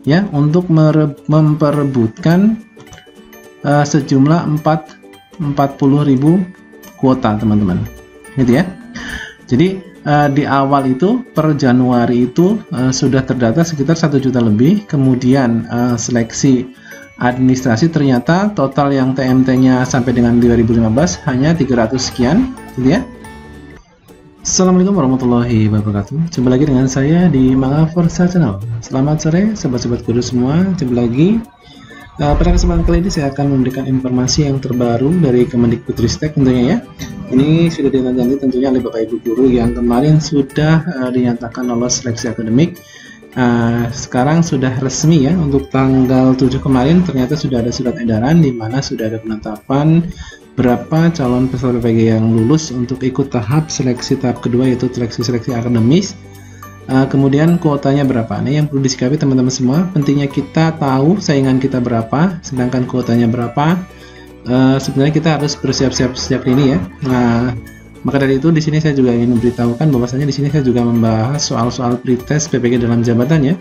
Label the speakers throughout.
Speaker 1: ya, untuk memperebutkan sejumlah 40.000 kuota teman-teman, gitu ya. Jadi di awal itu per Januari itu sudah terdata sekitar 1 juta lebih. Kemudian seleksi administrasi ternyata total yang TMT-nya sampai dengan 2015 hanya 300 sekian, gitu ya. Assalamualaikum warahmatullahi wabarakatuh. Jumpa lagi dengan saya di Manga Forza Channel. Selamat sore sobat-sobat guru semua. Jumpa lagi. Pada kesempatan kali ini saya akan memberikan informasi yang terbaru dari Kemendikbudristek tentunya ya. Ini sudah dinanti tentunya oleh Bapak Ibu guru yang kemarin sudah dinyatakan lolos seleksi akademik. Sekarang sudah resmi ya, untuk tanggal 7 kemarin ternyata sudah ada surat edaran di mana sudah ada penetapan berapa calon peserta PPG yang lulus untuk ikut tahap seleksi tahap kedua, yaitu seleksi akademis. Kemudian kuotanya berapa. Nah, yang perlu disikapi teman-teman semua, pentingnya kita tahu saingan kita berapa, sedangkan kuotanya berapa. Sebenarnya kita harus bersiap-siap sejak ini ya. Nah, maka dari itu di sini saya juga ingin memberitahukan bahwasanya di sini saya juga membahas soal-soal pretest PPG dalam jabatan ya,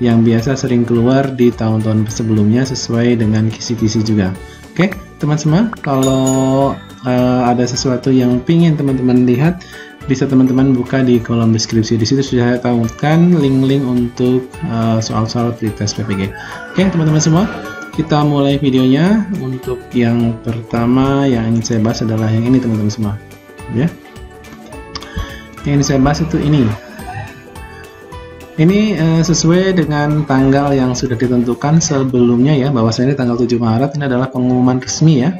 Speaker 1: yang biasa sering keluar di tahun-tahun sebelumnya sesuai dengan kisi-kisi juga. Oke, teman semua, kalau ada sesuatu yang pingin teman-teman lihat, bisa teman-teman buka di kolom deskripsi. Di situ sudah saya tautkan link-link untuk soal-soal pretest PPG. Oke, teman-teman semua, kita mulai videonya. Untuk yang pertama yang ingin saya bahas adalah yang ini teman-teman semua, ya. Yang ingin saya bahas itu ini. Ini sesuai dengan tanggal yang sudah ditentukan sebelumnya ya, bahwasanya tanggal 7 Maret ini adalah pengumuman resmi ya.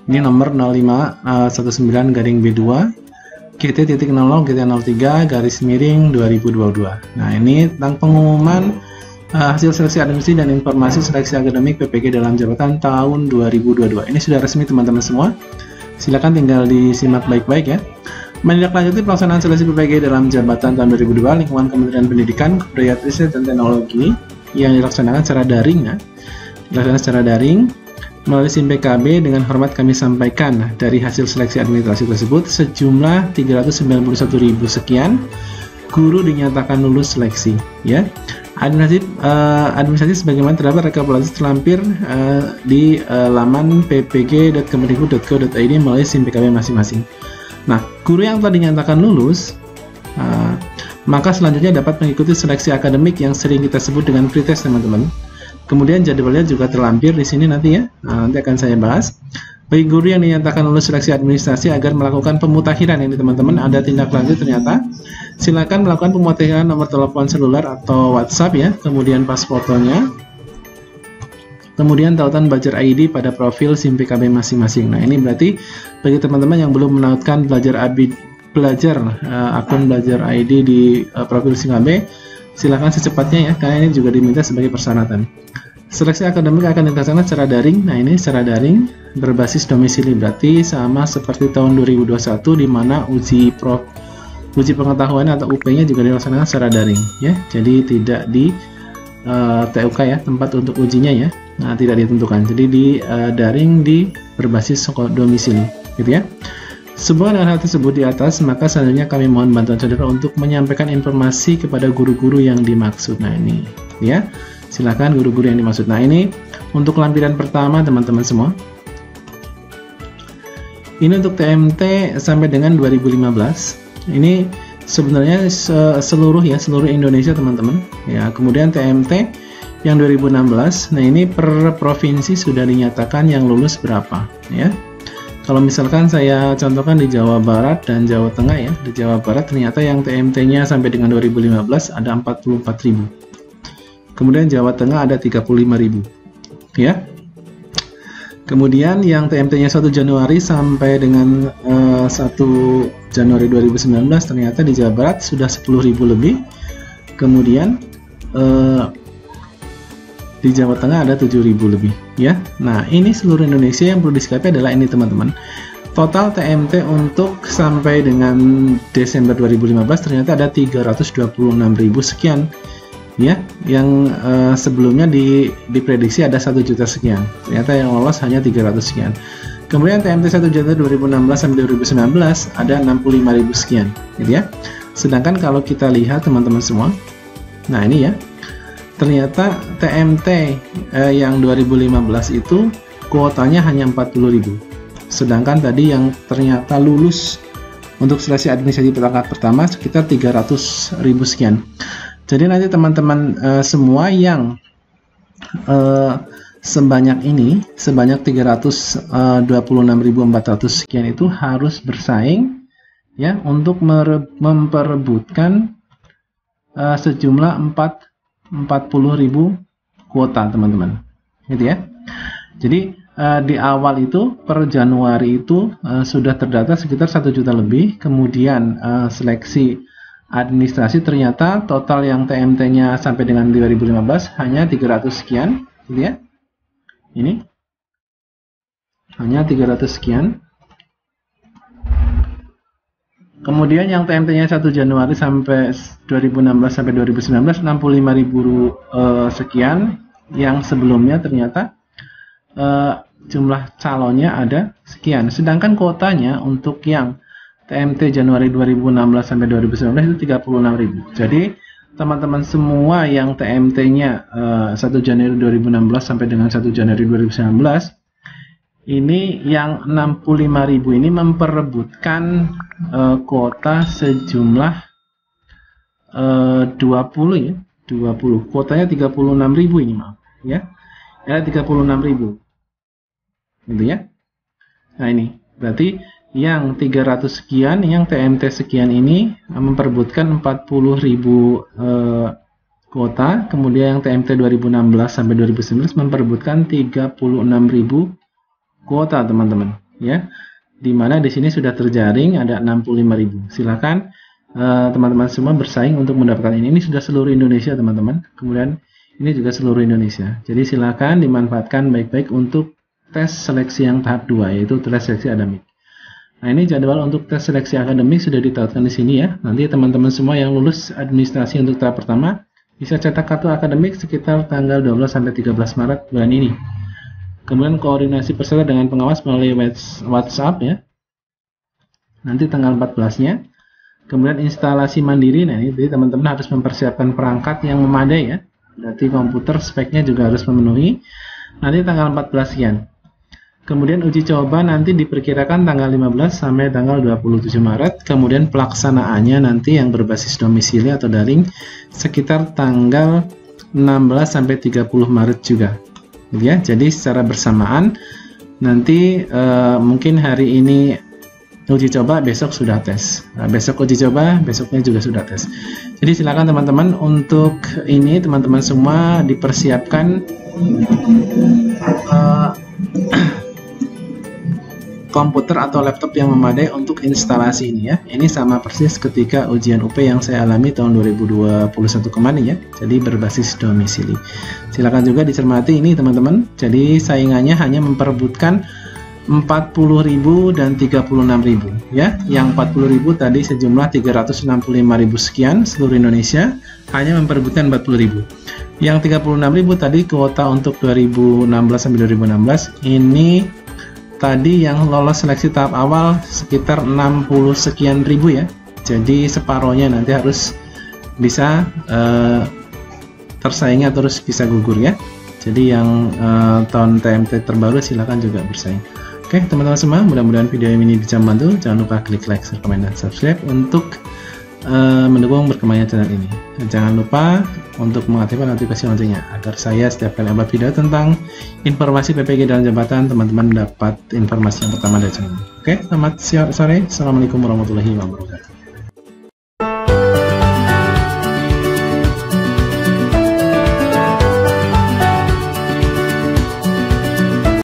Speaker 1: Ini nomor 0519/B2 GT.00/03/2022. Nah, ini tentang pengumuman hasil seleksi administrasi dan informasi seleksi akademik PPG dalam jabatan tahun 2022. Ini sudah resmi teman-teman semua. Silakan tinggal disimak baik-baik ya. Menindaklanjuti pelaksanaan seleksi PPG dalam jabatan tahun 2002 lingkungan Kementerian Pendidikan, Kebudayaan, Riset dan Teknologi yang dilaksanakan secara daring ya. Dilaksanakan secara daring melalui SIM PKB. Dengan hormat kami sampaikan dari hasil seleksi administrasi tersebut sejumlah 391.000 sekian guru dinyatakan lulus seleksi ya. Administrasi sebagaimana terdapat rekapitulasi terlampir di laman ppg.kemendikbud.go.id melalui SIM PKB masing-masing. Nah, guru yang telah dinyatakan lulus maka selanjutnya dapat mengikuti seleksi akademik yang sering kita sebut dengan pretest teman-teman. Kemudian jadwalnya juga terlampir di sini nanti ya. Nanti akan saya bahas. Bagi guru yang dinyatakan lulus seleksi administrasi agar melakukan pemutakhiran ini teman-teman, ada tindak lanjut ternyata. Silakan melakukan pemutakhiran nomor telepon seluler atau WhatsApp ya, kemudian pas fotonya. Kemudian tautan Belajar ID pada profil SIM PKB masing-masing. Nah, ini berarti bagi teman-teman yang belum menautkan akun Belajar ID di profil SIM PKB, silakan secepatnya ya, karena ini juga diminta sebagai persyaratan. Seleksi akademik akan dilaksanakan secara daring. Nah, ini secara daring berbasis domisili, berarti sama seperti tahun 2021 di mana uji pengetahuan atau UP-nya juga dilaksanakan secara daring ya. Jadi tidak di TUK ya, tempat untuk ujinya ya. Nah, tidak ditentukan. Jadi di daring di berbasis domisili, gitu ya. Sehubungan dengan hal tersebut di atas, maka selanjutnya kami mohon bantuan saudara untuk menyampaikan informasi kepada guru-guru yang dimaksud. Nah, ini ya. Silakan guru-guru yang dimaksud. Nah, ini untuk lampiran pertama teman-teman semua. Ini untuk TMT sampai dengan 2015. Ini sebenarnya seluruh Indonesia teman-teman. Ya, kemudian TMT yang 2016. Nah, ini per provinsi sudah dinyatakan yang lulus berapa ya. Kalau misalkan saya contohkan di Jawa Barat dan Jawa Tengah ya. Di Jawa Barat ternyata yang TMT-nya sampai dengan 2015 ada 44.000. Kemudian Jawa Tengah ada 35.000 ya. Kemudian yang TMT-nya 1 Januari sampai dengan 1 Januari 2019 ternyata di Jawa Barat sudah 10.000 lebih. Kemudian di Jawa Tengah ada 7.000 lebih ya. Nah, ini seluruh Indonesia. Yang perlu disikapi adalah ini teman-teman. Total TMT untuk sampai dengan Desember 2015 ternyata ada 326.000 sekian ya, yang sebelumnya diprediksi ada 1 juta sekian, ternyata yang lolos hanya 300 sekian. Kemudian TMT 1 Januari 2016 sampai 2019 ada 65.000 sekian gitu ya. Sedangkan kalau kita lihat teman-teman semua, nah ini ya, ternyata TMT yang 2015 itu kuotanya hanya 40.000, sedangkan tadi yang ternyata lulus untuk seleksi administrasi perangkat pertama sekitar 300.000 sekian. Jadi nanti teman-teman semua yang sebanyak ini, sebanyak 326.400 sekian itu harus bersaing ya untuk memperebutkan sejumlah 40.000 kuota, teman-teman, gitu ya. Jadi di awal itu per Januari itu sudah terdata sekitar 1 juta lebih. Kemudian seleksi administrasi ternyata total yang TMT-nya sampai dengan 2015 hanya 300 sekian, gitu ya. Ini hanya 300 sekian. Kemudian yang TMT-nya 1 Januari sampai 2016 sampai 2019 65.000 sekian. Yang sebelumnya ternyata jumlah calonnya ada sekian. Sedangkan kuotanya untuk yang TMT Januari 2016 sampai 2019 itu 36.000. Jadi teman-teman semua yang TMT-nya 1 Januari 2016 sampai dengan 1 Januari 2019 ini yang 65.000 ini memperebutkan kuota sejumlah 20 ya, 20. Kuotanya 36.000 ini, maaf ya. Ya 36.000. Gitu ya. Nah, ini berarti yang 300 sekian, yang TMT sekian ini memperebutkan 40.000 kuota. Kemudian yang TMT 2016 sampai 2019 memperebutkan 36.000 kuota, teman-teman, ya. Dimana di sini sudah terjaring ada 65.000. Silakan teman-teman semua bersaing untuk mendapatkan ini. Ini sudah seluruh Indonesia, teman-teman. Kemudian ini juga seluruh Indonesia. Jadi silakan dimanfaatkan baik-baik untuk tes seleksi yang tahap 2, yaitu tes seleksi akademik. Nah, ini jadwal untuk tes seleksi akademik sudah ditautkan di sini ya. Nanti teman-teman semua yang lulus administrasi untuk tahap pertama bisa cetak kartu akademik sekitar tanggal 12 sampai 13 Maret bulan ini. Kemudian koordinasi peserta dengan pengawas melalui WhatsApp ya. Nanti tanggal 14-nya. Kemudian instalasi mandiri. Nah, ini jadi teman-teman harus mempersiapkan perangkat yang memadai ya. Berarti komputer speknya juga harus memenuhi. Nanti tanggal 14 sekian. Kemudian uji coba nanti diperkirakan tanggal 15 sampai tanggal 27 Maret. Kemudian pelaksanaannya nanti yang berbasis domisili atau daring sekitar tanggal 16 sampai 30 Maret juga. Ya, jadi secara bersamaan nanti mungkin hari ini uji coba, besok sudah tes. Nah, besok uji coba, besoknya juga sudah tes. Jadi silakan teman-teman untuk ini teman-teman semua dipersiapkan komputer atau laptop yang memadai untuk instalasi ini ya. Ini sama persis ketika ujian UP yang saya alami tahun 2021 kemarin ya. Jadi berbasis domisili. Silakan juga dicermati ini teman-teman. Jadi saingannya hanya memperebutkan 40.000 dan 36.000 ya. Yang 40.000 tadi sejumlah 365.000 sekian seluruh Indonesia hanya memperebutkan 40.000. Yang 36.000 tadi kuota untuk 2016 sampai 2016 ini tadi yang lolos seleksi tahap awal sekitar 60 sekian ribu ya. Jadi separohnya nanti harus bisa tersaingnya terus bisa gugur ya. Jadi yang tahun TMT terbaru silakan juga bersaing. Oke teman-teman semua, mudah-mudahan video ini bisa membantu. Jangan lupa klik like, share, komen, dan subscribe untuk mendukung berkembangnya channel ini. Dan jangan lupa untuk mengaktifkan notifikasi loncengnya agar saya setiap kali upload video tentang informasi PPG dalam jabatan, teman-teman dapat informasi yang pertama dari channel ini. Oke, selamat sore. Assalamualaikum warahmatullahi wabarakatuh.